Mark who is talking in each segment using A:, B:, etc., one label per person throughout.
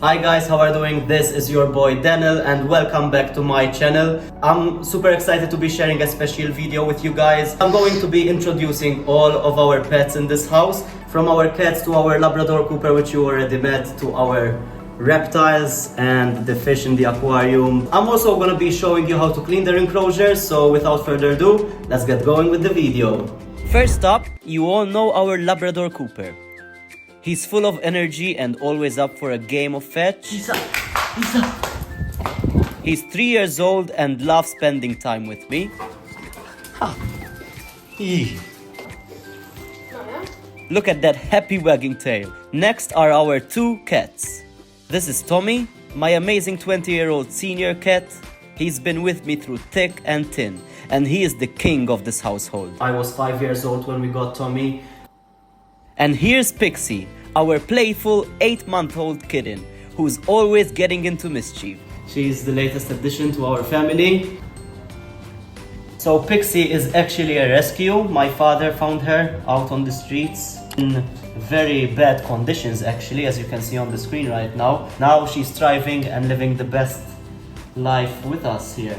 A: Hi guys, how are you doing? This is your boy Daniel and welcome back to my channel. I'm super excited to be sharing a special video with you guys. I'm going to be introducing all of our pets in this house, from our cats to our Labrador Cooper, which you already met, to our reptiles and the fish in the aquarium. I'm also going to be showing you how to clean their enclosures, so without further ado, let's get going with the video. First up, you all know our Labrador Cooper. He's full of energy and always up for a game of fetch. He's up. He's 3 years old and loves spending time with me. Look at that happy wagging tail. Next are our two cats. This is Tommy, my amazing 20-year-old senior cat. He's been with me through thick and thin, and he is the king of this household. I was 5 years old when we got Tommy. And here's Pixie, our playful 8-month-old kitten, who's always getting into mischief. She's the latest addition to our family. So Pixie is actually a rescue. My father found her out on the streets in very bad conditions, actually, as you can see on the screen right now. Now she's thriving and living the best life with us here.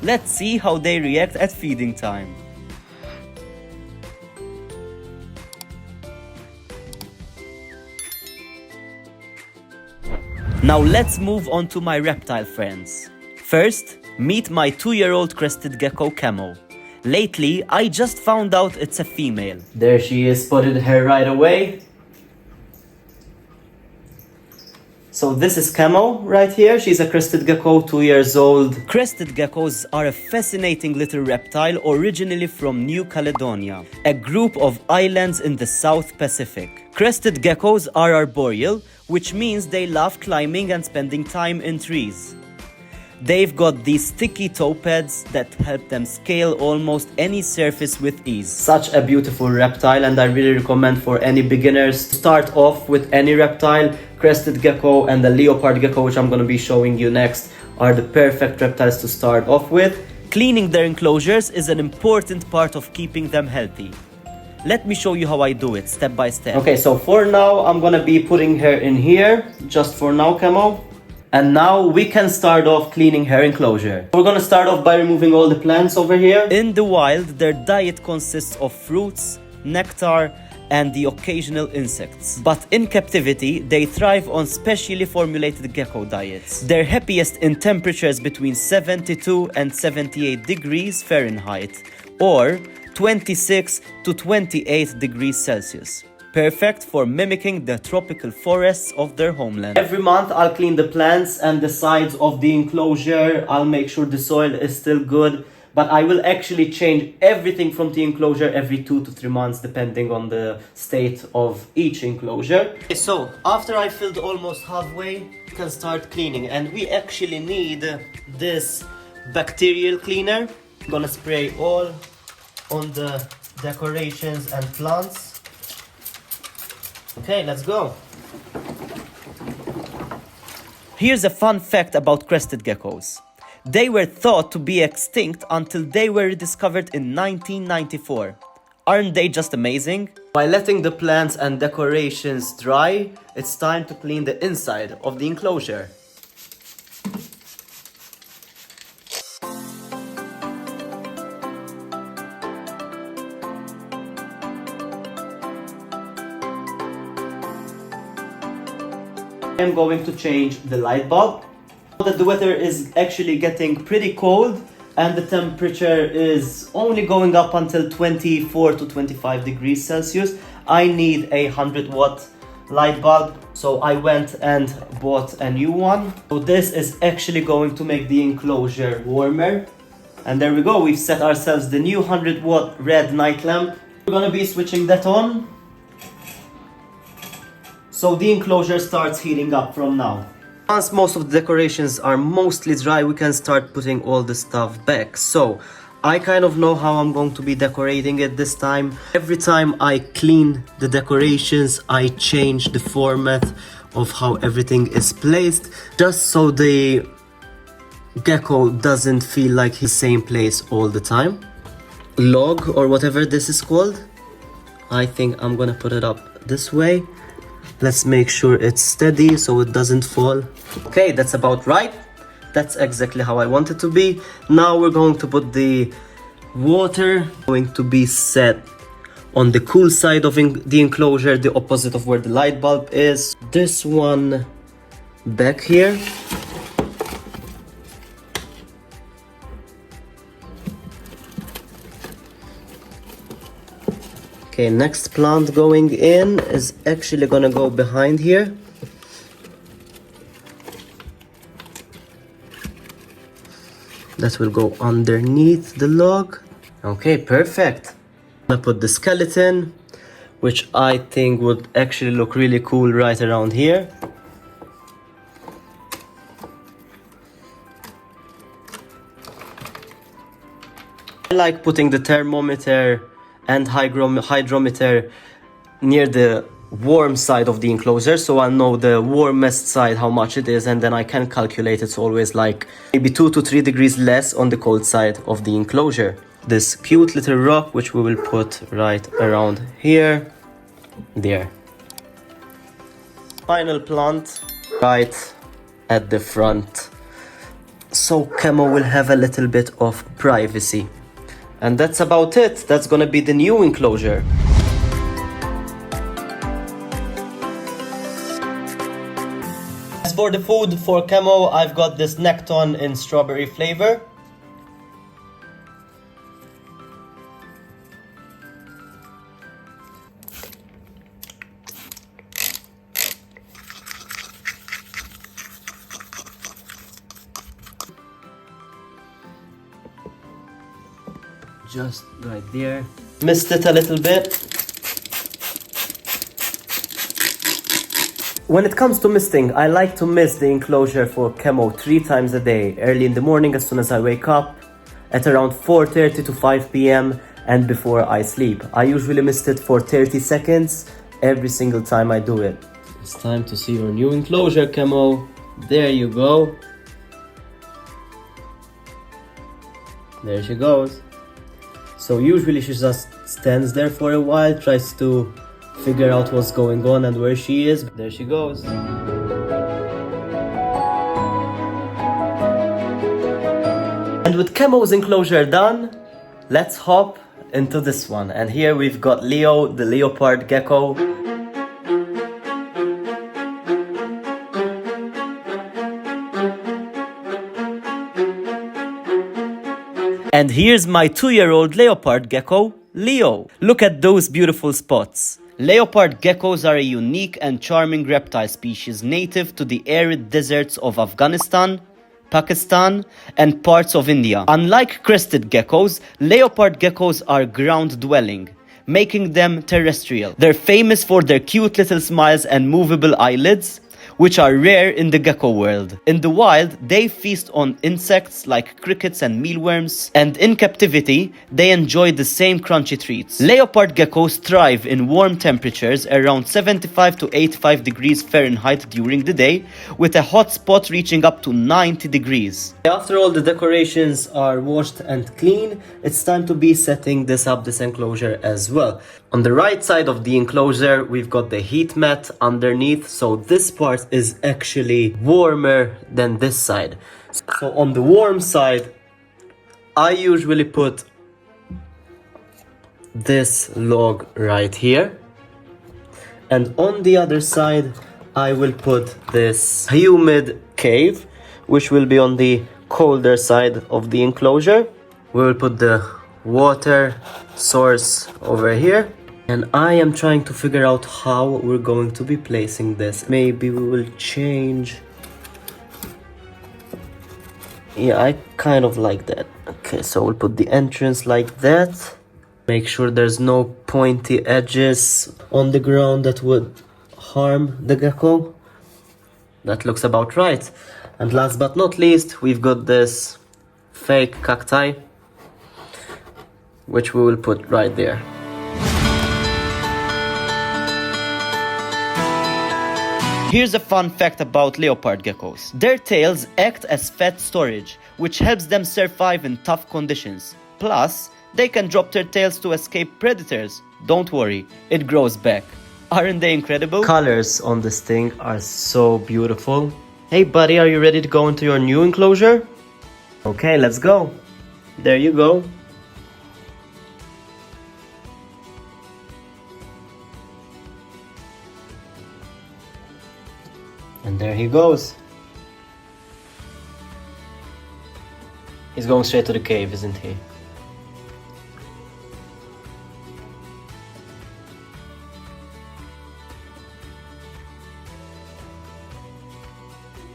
A: Let's see how they react at feeding time. Now let's move on to my reptile friends. First, meet my 2-year-old Crested Gecko Camo. Lately, I just found out it's a female. There she is, spotted her right away. So this is Camo right here. She's a Crested Gecko, 2 years old. Crested geckos are a fascinating little reptile originally from New Caledonia, a group of islands in the South Pacific. Crested geckos are arboreal, which means they love climbing and spending time in trees. They've got these sticky toe pads that help them scale almost any surface with ease. Such a beautiful reptile, and I really recommend for any beginners to start off with any reptile. Crested Gecko and the Leopard Gecko, which I'm going to be showing you next, are the perfect reptiles to start off with. Cleaning their enclosures is an important part of keeping them healthy. Let me show you how I do it, step by step. Okay, so for now, I'm gonna be putting her in here, just for now, Camo. And now we can start off cleaning her enclosure. We're gonna start off by removing all the plants over here. In the wild, their diet consists of fruits, nectar, and the occasional insects. But in captivity, they thrive on specially formulated gecko diets. They're happiest in temperatures between 72 and 78 degrees Fahrenheit, or 26 to 28 degrees Celsius. Perfect for mimicking the tropical forests of their homeland. Every month I'll clean the plants and the sides of the enclosure. I'll make sure the soil is still good, but I will actually change everything from the enclosure every 2 to 3 months depending on the state of each enclosure. Okay, so after I filled almost halfway, we can start cleaning, and we actually need this bacterial cleaner. I'm gonna spray all on the decorations and plants. Okay, let's go. Here's a fun fact about crested geckos. They were thought to be extinct until they were rediscovered in 1994. Aren't they just amazing? By letting the plants and decorations dry, it's time to clean the inside of the enclosure. I'm going to change the light bulb. Now that the weather is actually getting pretty cold and the temperature is only going up until 24 to 25 degrees Celsius, I need a 100-watt light bulb. So I went and bought a new one. So this is actually going to make the enclosure warmer. And there we go, we've set ourselves the new 100-watt red night lamp. We're gonna be switching that on. So the enclosure starts heating up from now. Once most of the decorations are mostly dry, we can start putting all the stuff back. So I kind of know how I'm going to be decorating it this time. Every time I clean the decorations, I change the format of how everything is placed, just so the gecko doesn't feel like he's same place all the time. Log, or whatever this is called, I think I'm gonna put it up this way. Let's make sure it's steady so it doesn't fall. Okay, that's about right. That's exactly how I want it to be. Now we're going to put the water, going to be set on the cool side of the enclosure, the opposite of where the light bulb is. This one back here. Okay, next plant going in is actually gonna go behind here. That will go underneath the log. Okay, perfect. I'm gonna put the skeleton, which I think would actually look really cool right around here. I like putting the thermometer and hydrometer near the warm side of the enclosure, so I know the warmest side how much it is, and then I can calculate. It's always like maybe 2 to 3 degrees less on the cold side of the enclosure. This cute little rock, which we will put right around here, there. Final plant right at the front, so Camo will have a little bit of privacy. And that's about it. That's gonna be the new enclosure. As for the food for Camo, I've got this Necton in strawberry flavor. Just right there. Missed it a little bit. When it comes to misting, I like to mist the enclosure for Camo 3 times a day. Early in the morning as soon as I wake up, at around 4:30 to 5 p.m. and before I sleep. I usually mist it for 30 seconds every single time I do it. It's time to see your new enclosure, Camo. There you go. There she goes. So usually she just stands there for a while, tries to figure out what's going on and where she is. There she goes. And with Camo's enclosure done, let's hop into this one. And here we've got Leo, the Leopard Gecko. And here's my 2-year-old Leopard Gecko, Leo. Look at those beautiful spots. Leopard geckos are a unique and charming reptile species native to the arid deserts of Afghanistan, Pakistan, and parts of India. Unlike crested geckos, leopard geckos are ground-dwelling, making them terrestrial. They're famous for their cute little smiles and movable eyelids, which are rare in the gecko world. In the wild, they feast on insects like crickets and mealworms, and in captivity, they enjoy the same crunchy treats. Leopard geckos thrive in warm temperatures around 75 to 85 degrees Fahrenheit during the day, with a hot spot reaching up to 90 degrees. After all the decorations are washed and clean, it's time to be setting this enclosure as well. On the right side of the enclosure, we've got the heat mat underneath, so this part is actually warmer than this side. So on the warm side, I usually put this log right here, and on the other side I will put this humid cave, which will be on the colder side of the enclosure. We will put the water source over here. And I am trying to figure out how we're going to be placing this. Maybe we will change. Yeah, I kind of like that. Okay, so we'll put the entrance like that. Make sure there's no pointy edges on the ground that would harm the gecko. That looks about right. And last but not least, we've got this fake cacti, which we will put right there. Here's a fun fact about leopard geckos. Their tails act as fat storage, which helps them survive in tough conditions. Plus, they can drop their tails to escape predators. Don't worry, it grows back. Aren't they incredible? Colors on this thing are so beautiful. Hey buddy, are you ready to go into your new enclosure? Okay, let's go. There you go. And there he goes. He's going straight to the cave, isn't he?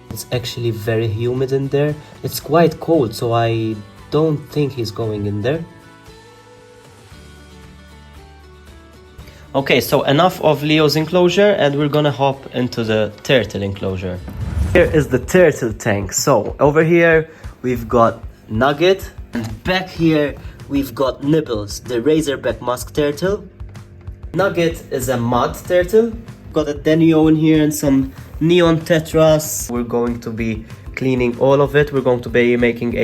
A: It's actually very humid in there. It's quite cold, so I don't think he's going in there. Okay, so enough of Leo's enclosure, and we're gonna hop into the turtle enclosure. Here is the turtle tank. So over here we've got Nugget, and back here we've got Nibbles, the razorback musk turtle. Nugget is a mud turtle. Got a Denio in here and some neon tetras. We're going to be cleaning all of it. We're going to be making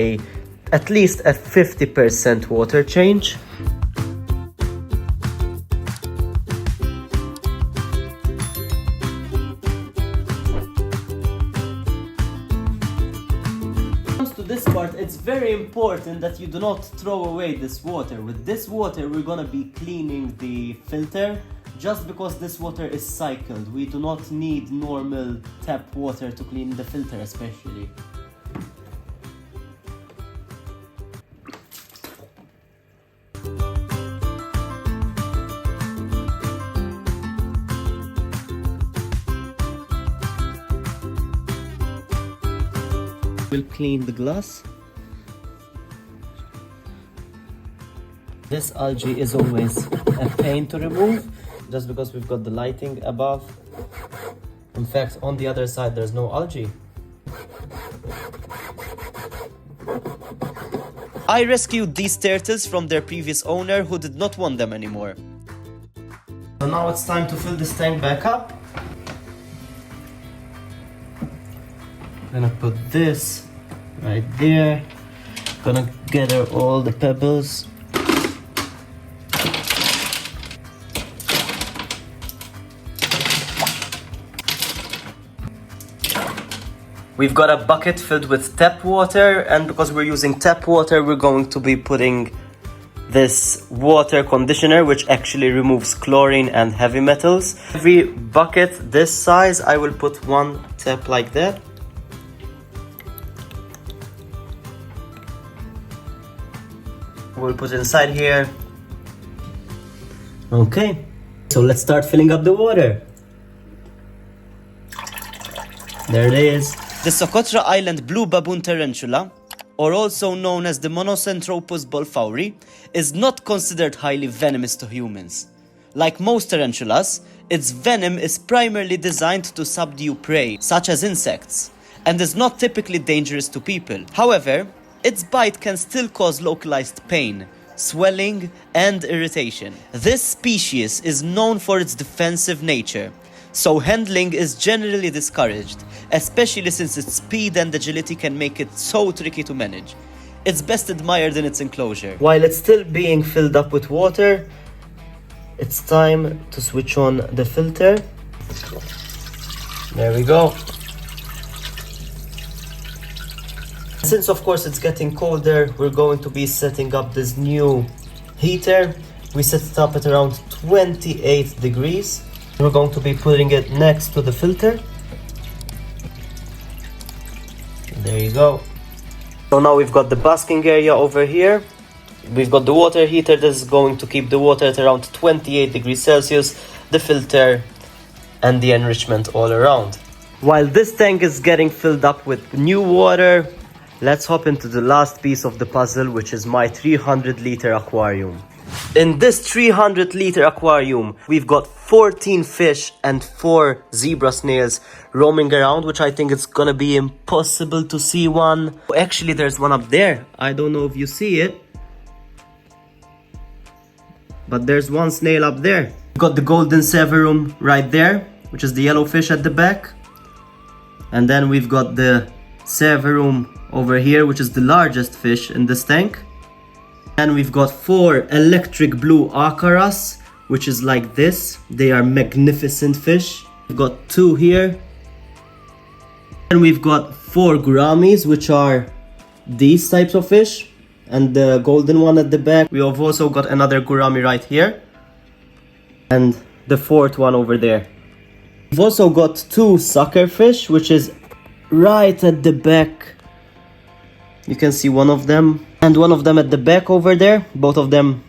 A: at least a 50% water change. This part, it's very important that you do not throw away this water. With this water we're gonna be cleaning the filter, just because this water is cycled. We do not need normal tap water to clean the filter especially. We'll clean the glass. This algae is always a pain to remove, just because we've got the lighting above. In fact, on the other side there's no algae. I rescued these turtles from their previous owner who did not want them anymore. So now it's time to fill this tank back up. Gonna put this right there. Gonna gather all the pebbles. We've got a bucket filled with tap water, and because we're using tap water, we're going to be putting this water conditioner, which actually removes chlorine and heavy metals. Every bucket this size, I will put one tap like that. We'll put it inside here. Okay, so let's start filling up the water. There it is. The Socotra Island blue baboon tarantula, or also known as the Monocenthropus balfouri, is not considered highly venomous to humans. Like most tarantulas, its venom is primarily designed to subdue prey, such as insects, and is not typically dangerous to people. However, its bite can still cause localized pain, swelling, and irritation. This species is known for its defensive nature, so handling is generally discouraged, especially since its speed and agility can make it so tricky to manage. It's best admired in its enclosure. While it's still being filled up with water, it's time to switch on the filter. There we go. Since of course it's getting colder, we're going to be setting up this new heater. We set it up at around 28 degrees. We're going to be putting it next to the filter. There you go. So now we've got the basking area over here. We've got the water heater. This is going to keep the water at around 28 degrees Celsius, the filter and the enrichment all around. While this tank is getting filled up with new water, let's hop into the last piece of the puzzle, which is my 300-liter aquarium. In this 300-liter aquarium, we've got 14 fish and 4 zebra snails roaming around, which I think it's gonna be impossible to see one. Actually, there's one up there. I don't know if you see it, but there's one snail up there. We've got the golden severum right there, which is the yellow fish at the back. And then we've got the severum over here, which is the largest fish in this tank. And we've got 4 electric blue acaras, which is like this. They are magnificent fish. We've got 2 here. And we've got 4 gouramis, which are these types of fish. And the golden one at the back. We have also got another gourami right here. And the 4th one over there. We've also got 2 sucker fish, which is right at the back. You can see one of them. And one of them at the back over there. Both of them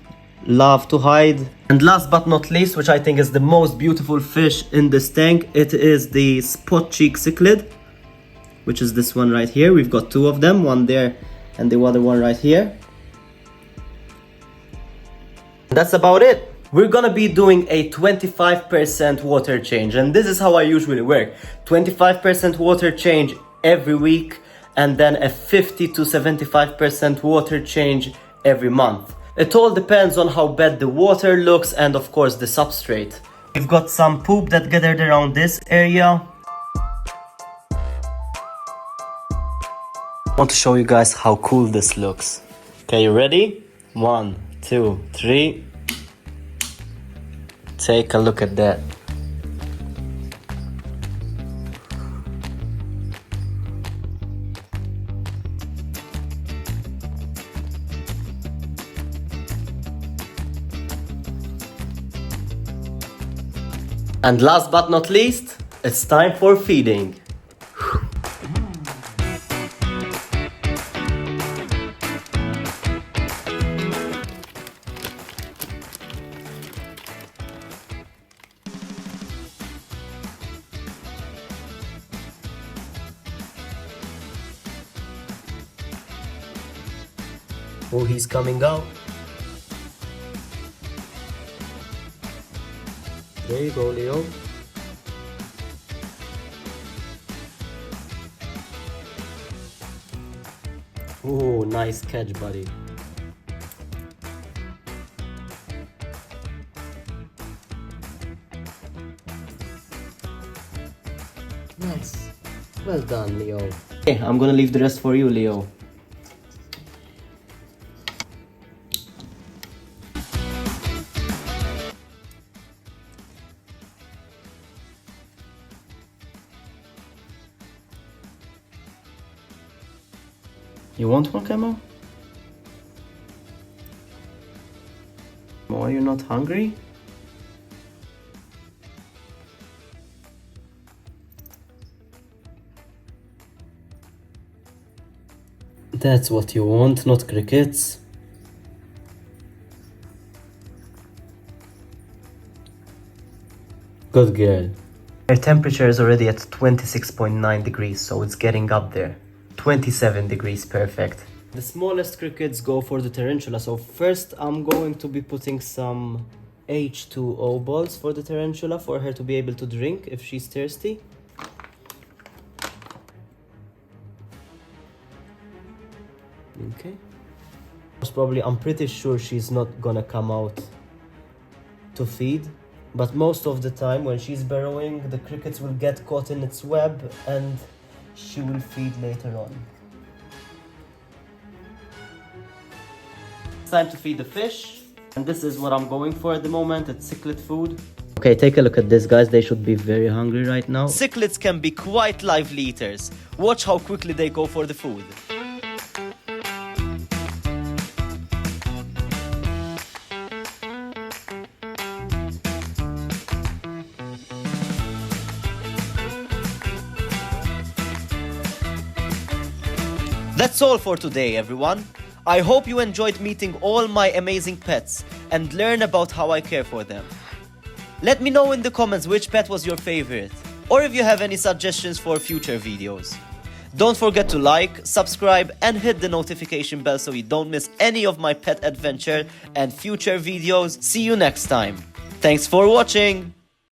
A: love to hide. And last but not least, which I think is the most beautiful fish in this tank, it is the spot cheek cichlid, which is this one right here. We've got 2 of them, one there and the other one right here. That's about it. We're gonna be doing a 25% water change, and this is how I usually work. 25% water change every week, and then a 50 to 75% water change every month. It all depends on how bad the water looks and of course the substrate. We've got some poop that gathered around this area. I want to show you guys how cool this looks. Okay, you ready? 1, 2, 3. Take a look at that. And last but not least, it's time for feeding. Oh, he's coming out. There you go, Leo. Oh, nice catch, buddy. Nice. Well done, Leo. Okay, I'm gonna leave the rest for you, Leo. You want one, Camo? Oh, you're not hungry? That's what you want, not crickets. Good girl. Air temperature is already at 26.9 degrees, so it's getting up there. 27 degrees, perfect. The smallest crickets go for the tarantula, so first I'm going to be putting some H2O balls for the tarantula for her to be able to drink if she's thirsty. Okay. Most probably, I'm pretty sure she's not gonna come out to feed, but most of the time when she's burrowing, the crickets will get caught in its web and she will feed later on. It's time to feed the fish, and this is what I'm going for at the moment. It's cichlid food. Okay, take a look at this, guys. They should be very hungry right now. Cichlids can be quite lively eaters. Watch how quickly they go for the food. That's all for today, everyone. I hope you enjoyed meeting all my amazing pets and learn about how I care for them. Let me know in the comments which pet was your favorite, or if you have any suggestions for future videos. Don't forget to like, subscribe, and hit the notification bell so you don't miss any of my pet adventure and future videos. See you next time. Thanks for watching!